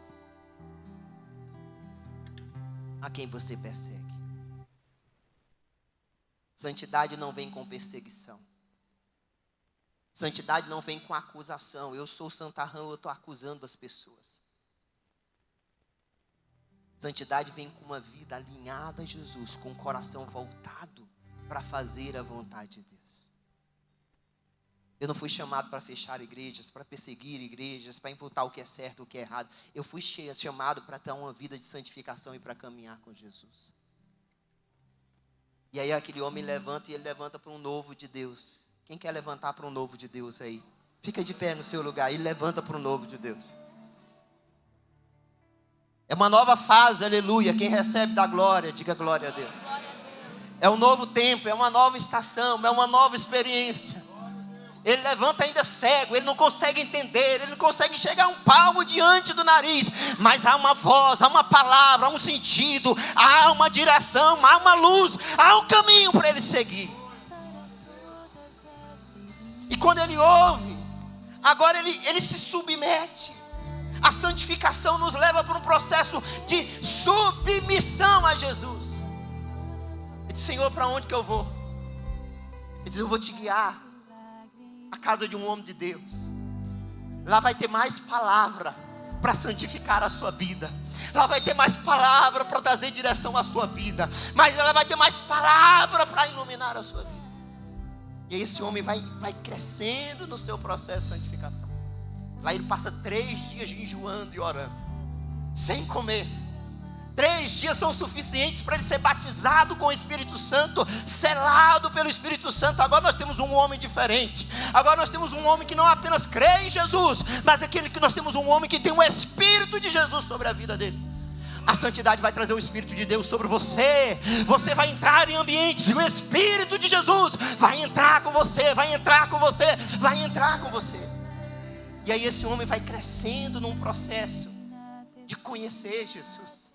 a quem você persegue. Santidade não vem com perseguição. Santidade não vem com acusação. Eu sou santarrão, eu estou acusando as pessoas. Santidade vem com uma vida alinhada a Jesus, com o coração voltado para fazer a vontade de Deus. Eu não fui chamado para fechar igrejas, para perseguir igrejas, para imputar o que é certo, o que é errado. Eu fui chamado para ter uma vida de santificação e para caminhar com Jesus. E aí aquele homem levanta e ele levanta para um novo de Deus. Quem quer levantar para um novo de Deus aí? Fica de pé no seu lugar e levanta para um novo de Deus. É uma nova fase, aleluia. Quem recebe da glória, diga glória a Deus. É um novo tempo, é uma nova estação, é uma nova experiência. Ele levanta ainda cego, ele não consegue entender, ele não consegue enxergar um palmo diante do nariz. Mas há uma voz, há uma palavra, há um sentido, há uma direção, há uma luz, há um caminho para ele seguir. E quando ele ouve, agora ele se submete. A santificação nos leva para um processo de submissão a Jesus. Ele diz: Senhor, para onde que eu vou? Ele diz: eu vou te guiar à casa de um homem de Deus. Lá vai ter mais palavra para santificar a sua vida. Lá vai ter mais palavra para trazer direção à sua vida. Mas ela vai ter mais palavra para iluminar a sua vida. E aí esse homem vai crescendo no seu processo de santificação. Lá ele passa 3 dias jejuando e orando, sem comer. 3 dias são suficientes para ele ser batizado com o Espírito Santo, selado pelo Espírito Santo. Agora nós temos um homem diferente. Agora nós temos um homem que não apenas crê em Jesus, mas aquele que nós temos um homem que tem o Espírito de Jesus sobre a vida dele. A santidade vai trazer o Espírito de Deus sobre você. Você vai entrar em ambientes e o Espírito de Jesus vai entrar com você, vai entrar com você, vai entrar com você. E aí esse homem vai crescendo num processo de conhecer Jesus.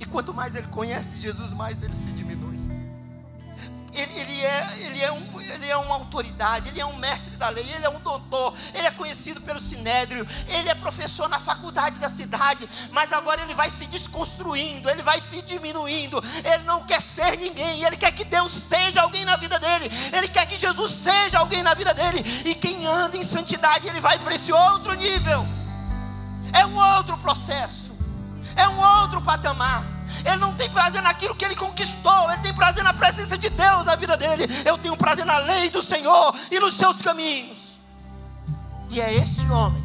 E quanto mais ele conhece Jesus, mais ele se diminui. Ele é uma autoridade, ele é um mestre da lei, ele é um doutor, ele é conhecido pelo Sinédrio, ele é professor na faculdade da cidade, mas agora ele vai se desconstruindo, ele vai se diminuindo, ele não quer ser ninguém, ele quer que Deus seja alguém na vida dele, ele quer que Jesus seja alguém na vida dele, e quem anda em santidade, ele vai para esse outro nível, é um outro processo, é um outro patamar. Ele não tem prazer naquilo que ele conquistou, ele tem prazer na presença de Deus na vida dele. Eu tenho prazer na lei do Senhor e nos seus caminhos. E é este homem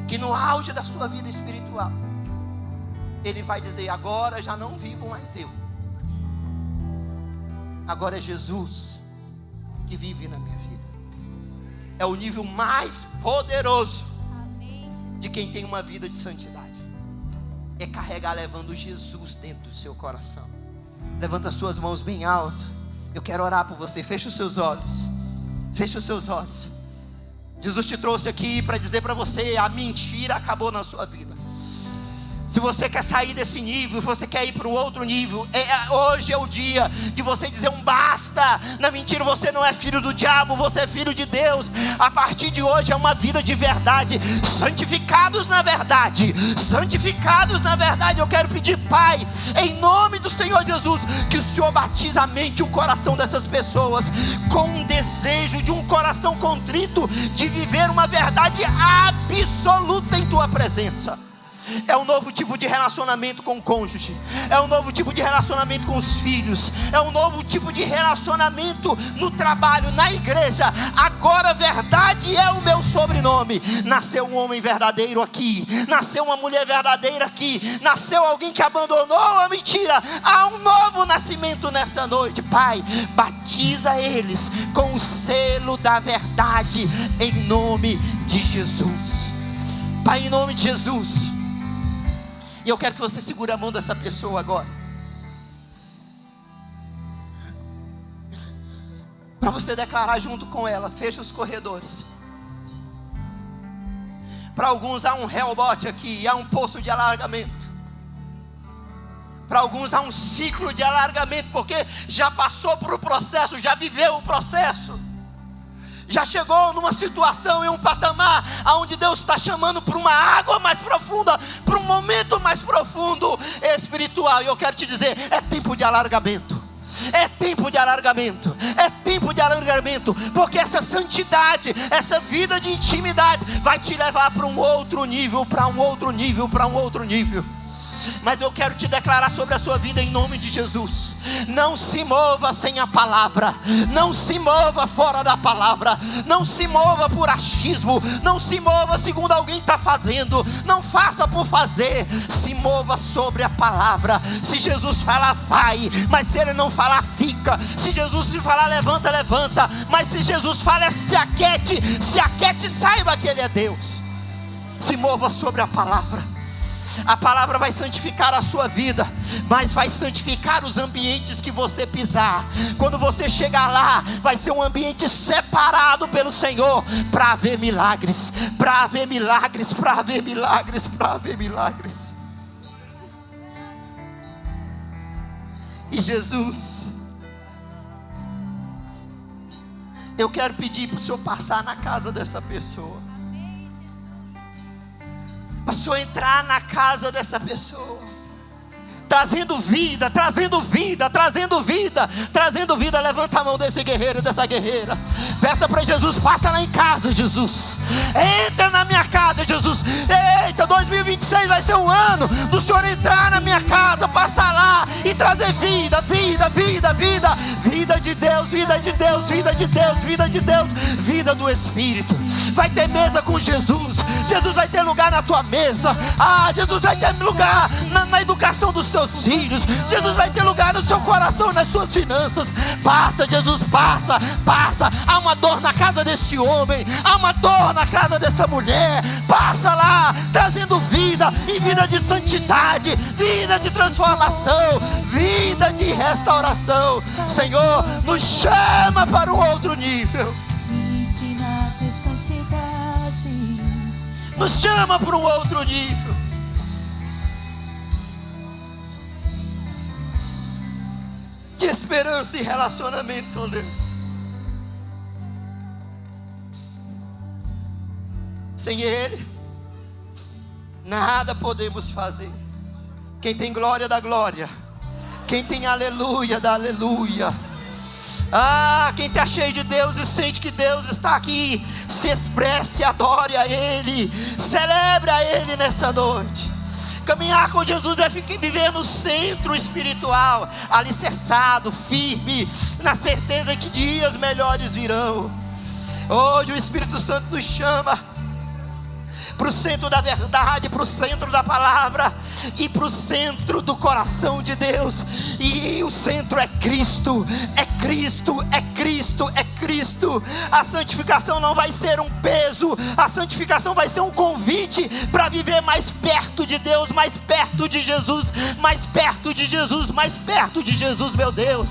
que no auge da sua vida espiritual, ele vai dizer: agora já não vivo mais eu, agora é Jesus que vive na minha vida. É o nível mais poderoso de quem tem uma vida de santidade. É carregar levando Jesus dentro do seu coração. Levanta as suas mãos bem alto. Eu quero orar por você. Feche os seus olhos. Feche os seus olhos. Jesus te trouxe aqui para dizer para você: a mentira acabou na sua vida. Se você quer sair desse nível, se você quer ir para um outro nível, hoje é o dia de você dizer um basta. Na mentira você não é filho do diabo, você é filho de Deus. A partir de hoje é uma vida de verdade, santificados na verdade, santificados na verdade. Eu quero pedir, Pai, em nome do Senhor Jesus, que o Senhor batize a mente e o coração dessas pessoas com um desejo de um coração contrito, de viver uma verdade absoluta em Tua presença. É um novo tipo de relacionamento com o cônjuge, é um novo tipo de relacionamento com os filhos, é um novo tipo de relacionamento no trabalho, na igreja. Agora verdade é o meu sobrenome. Nasceu um homem verdadeiro aqui, nasceu uma mulher verdadeira aqui, nasceu alguém que abandonou a mentira. Há um novo nascimento nessa noite. Pai, batiza eles com o selo da verdade, em nome de Jesus. Pai, em nome de Jesus. E eu quero que você segure a mão dessa pessoa agora, para você declarar junto com ela. Fecha os corredores. Para alguns há um rebote aqui, há um poço de alargamento. Para alguns há um ciclo de alargamento, porque já passou por um processo, já viveu o processo. Já chegou numa situação, em um patamar, onde Deus está chamando para uma água mais profunda, para um momento mais profundo espiritual. E eu quero te dizer, é tempo de alargamento. É tempo de alargamento, é tempo de alargamento, porque essa santidade, essa vida de intimidade vai te levar para um outro nível, para um outro nível, para um outro nível. Mas eu quero te declarar sobre a sua vida em nome de Jesus. Não se mova sem a palavra. Não se mova fora da palavra. Não se mova por achismo. Não se mova segundo alguém está fazendo. Não faça por fazer. Se mova sobre a palavra. Se Jesus falar, vai. Mas se Ele não falar, fica. Se Jesus te falar, levanta, levanta. Mas se Jesus falar, se aquete, saiba que Ele é Deus. Se mova sobre a palavra. A palavra vai santificar a sua vida, mas vai santificar os ambientes que você pisar. Quando você chegar lá, vai ser um ambiente separado pelo Senhor, para haver milagres, para haver milagres, para haver milagres, para haver milagres. E Jesus, eu quero pedir para o Senhor passar na casa dessa pessoa. Para o Senhor entrar na casa dessa pessoa, trazendo vida, trazendo vida, trazendo vida, trazendo vida. Levanta a mão desse guerreiro, dessa guerreira. Peça para Jesus, passa lá em casa, Jesus. Entra na minha casa, Jesus. Eita, 2026 vai ser um ano do Senhor entrar na minha casa, passar lá e trazer vida, vida, vida, vida. Vida de Deus, vida de Deus, vida de Deus, vida de Deus, vida do Espírito. Vai ter mesa com Jesus. Jesus vai ter lugar na tua mesa. Jesus vai ter lugar na educação dos teus filhos. Jesus vai ter lugar no seu coração, nas suas finanças. Passa, Jesus, passa, passa. Há uma dor na casa desse homem, há uma dor na casa dessa mulher. Passa lá, trazendo vida, e vida de santidade, vida de transformação, vida de restauração. Senhor, nos chama para um outro nível. Nos chama para um outro nível. De esperança e relacionamento com Deus. Sem Ele, nada podemos fazer. Quem tem glória dá glória. Quem tem aleluia dá aleluia. Quem está cheio de Deus e sente que Deus está aqui, se expresse, adore a Ele, celebre a Ele nessa noite. Caminhar com Jesus é viver no centro espiritual, alicerçado, firme, na certeza que dias melhores virão. Hoje o Espírito Santo nos chama para o centro da verdade, para o centro da palavra e para o centro do coração de Deus. E o centro é Cristo, é Cristo, é Cristo, é Cristo. A santificação não vai ser um peso, a santificação vai ser um convite para viver mais perto de Deus, mais perto de Jesus, mais perto de Jesus, mais perto de Jesus, meu Deus.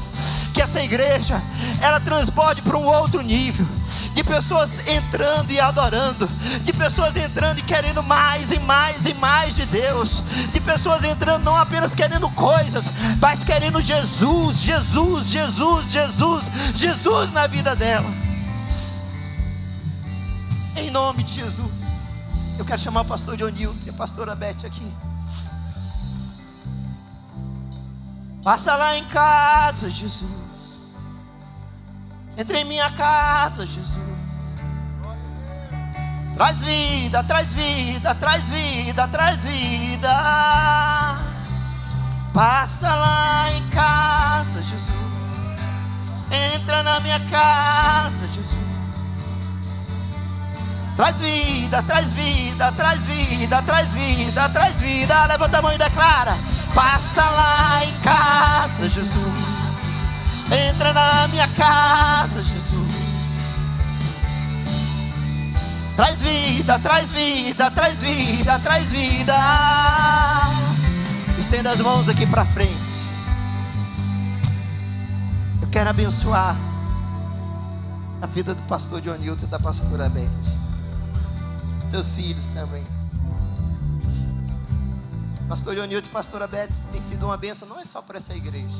Que essa igreja, ela transborde para um outro nível, de pessoas entrando e adorando, de pessoas entrando e querendo mais e mais e mais de Deus, de pessoas entrando não apenas querendo coisas, mas querendo Jesus, Jesus, Jesus, Jesus, Jesus na vida dela. Em nome de Jesus, eu quero chamar o pastor Dionilton e a pastora Beth aqui. Passa lá em casa, Jesus. Entra em minha casa, Jesus. Traz vida, traz vida, traz vida, traz vida. Passa lá em casa, Jesus. Entra na minha casa, Jesus. Traz vida, traz vida, traz vida, traz vida, traz vida. Levanta a mão e declara. Passa lá em casa, Jesus. Entra na minha casa, Jesus. Traz vida, traz vida, traz vida, traz vida. Estenda as mãos aqui para frente. Eu quero abençoar a vida do pastor Dionilton e da pastora Beth, seus filhos também. Pastor Dionilton e pastora Beth tem sido uma bênção, não é só para essa igreja,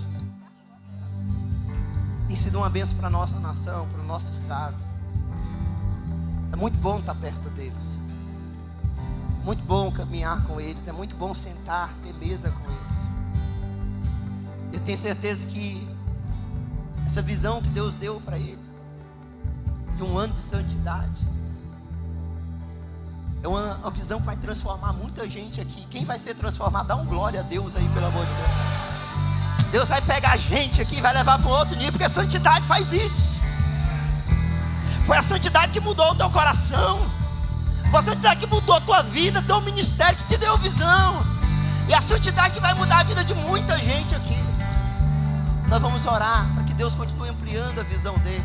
tem sido uma bênção para a nossa nação, para o nosso estado. É muito bom estar perto deles. Muito bom caminhar com eles. É muito bom sentar, ter mesa com eles. Eu tenho certeza que essa visão que Deus deu para ele, de um ano de santidade, é uma visão que vai transformar muita gente aqui. Quem vai ser transformado, dá um glória a Deus aí, pelo amor de Deus. Deus vai pegar a gente aqui e vai levar para um outro nível, porque a santidade faz isso. Foi a santidade que mudou o teu coração. Foi a santidade que mudou a tua vida, teu ministério, que te deu visão. E a santidade que vai mudar a vida de muita gente aqui. Nós vamos orar para que Deus continue ampliando a visão dele,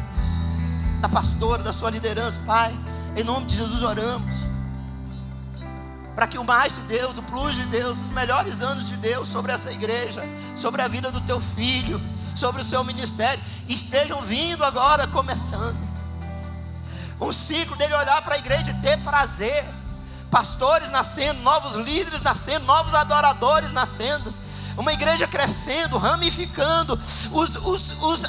da pastora, da sua liderança. Pai, em nome de Jesus oramos para que o mais de Deus, o plus de Deus, os melhores anos de Deus sobre essa igreja, sobre a vida do teu filho, sobre o seu ministério, estejam vindo agora, começando um ciclo dele olhar para a igreja e ter prazer. Pastores nascendo, novos líderes nascendo, novos adoradores nascendo, uma igreja crescendo, ramificando,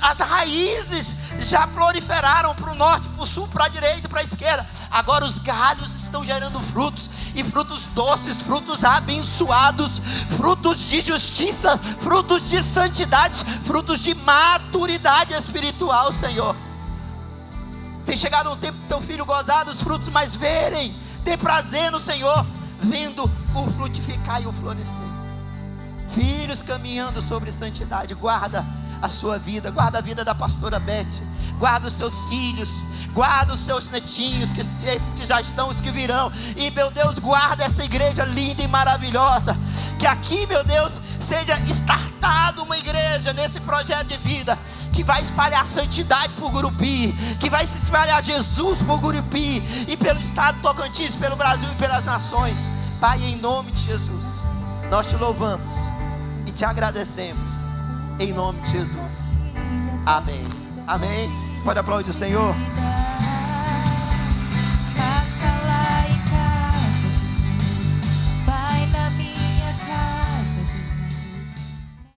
as raízes já proliferaram para o norte, para o sul, para a direita, para a esquerda. Agora os galhos estão gerando frutos, e frutos doces, frutos abençoados, frutos de justiça, frutos de santidade, frutos de maturidade espiritual, Senhor. Tem chegado um tempo do teu filho gozar dos frutos, mas verem, ter prazer no Senhor, vendo o frutificar e o florescer. Filhos caminhando sobre santidade. Guarda a sua vida, guarda a vida da pastora Beth, guarda os seus filhos, guarda os seus netinhos, esses que já estão, os que virão. E meu Deus, guarda essa igreja linda e maravilhosa. Que aqui, meu Deus, seja startado uma igreja nesse projeto de vida, que vai espalhar santidade por Gurupi, que vai se espalhar Jesus por Gurupi, e pelo estado de Tocantins, pelo Brasil e pelas nações. Pai, em nome de Jesus, nós te louvamos e te agradecemos, em nome de Jesus. Amém. Amém. Você pode aplaudir o Senhor?